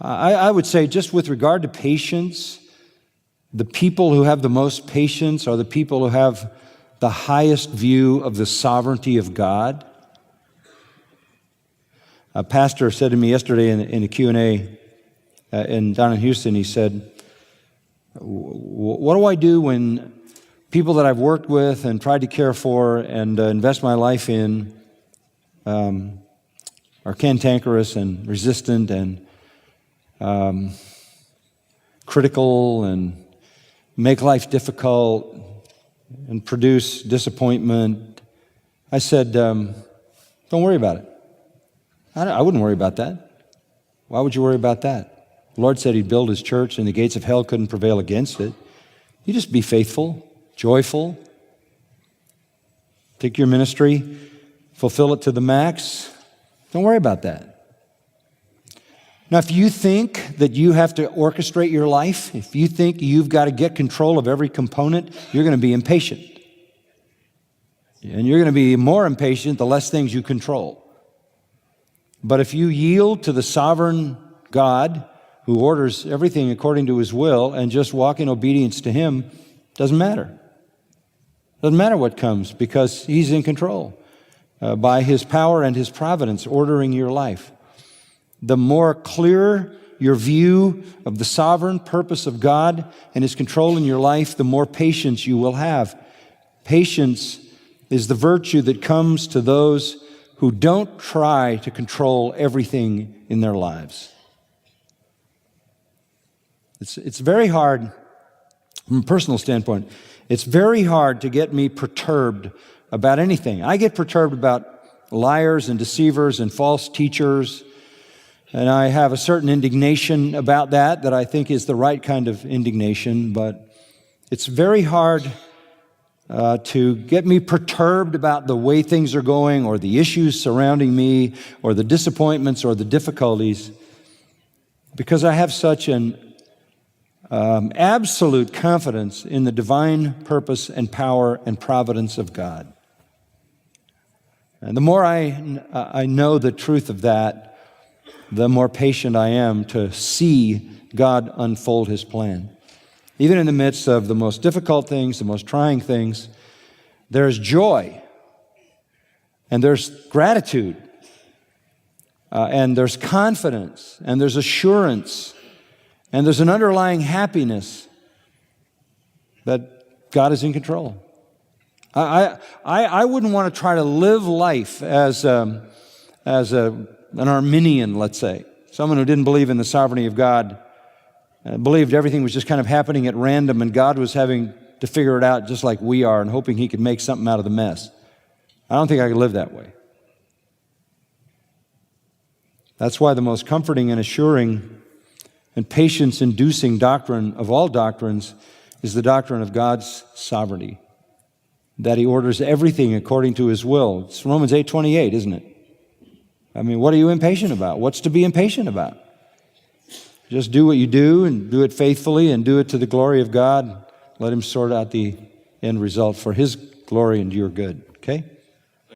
I would say, just with regard to patience, the people who have the most patience are the people who have the highest view of the sovereignty of God. A pastor said to me yesterday in a Q&A down in Houston, he said, what do I do when people that I've worked with and tried to care for and invest my life in are cantankerous and resistant and critical and make life difficult and produce disappointment? I said, don't worry about it. I wouldn't worry about that. Why would you worry about that? The Lord said He'd build His church and the gates of hell couldn't prevail against it. You just be faithful, joyful, take your ministry, fulfill it to the max. Don't worry about that. Now, if you think that you have to orchestrate your life, if you think you've got to get control of every component, you're going to be impatient. And you're going to be more impatient the less things you control. But if you yield to the sovereign God who orders everything according to His will and just walk in obedience to Him, doesn't matter. Doesn't matter what comes because He's in control by His power and His providence ordering your life. The more clear your view of the sovereign purpose of God and His control in your life, the more patience you will have. Patience is the virtue that comes to those who don't try to control everything in their lives. It's very hard, from a personal standpoint, it's very hard to get me perturbed about anything. I get perturbed about liars and deceivers and false teachers, and I have a certain indignation about that I think is the right kind of indignation, but it's very hard to get me perturbed about the way things are going or the issues surrounding me or the disappointments or the difficulties, because I have such an absolute confidence in the divine purpose and power and providence of God. And the more I know the truth of that, the more patient I am to see God unfold His plan. Even in the midst of the most difficult things, the most trying things, there's joy, and there's gratitude, and there's confidence, and there's assurance, and there's an underlying happiness that God is in control. I wouldn't want to try to live life as an Arminian, let's say, someone who didn't believe in the sovereignty of God, believed everything was just kind of happening at random and God was having to figure it out just like we are and hoping He could make something out of the mess. I don't think I could live that way. That's why the most comforting and assuring and patience-inducing doctrine of all doctrines is the doctrine of God's sovereignty, that He orders everything according to His will. It's Romans 8:28, isn't it? I mean, what are you impatient about? What's to be impatient about? Just do what you do and do it faithfully and do it to the glory of God. Let Him sort out the end result for His glory and your good, okay?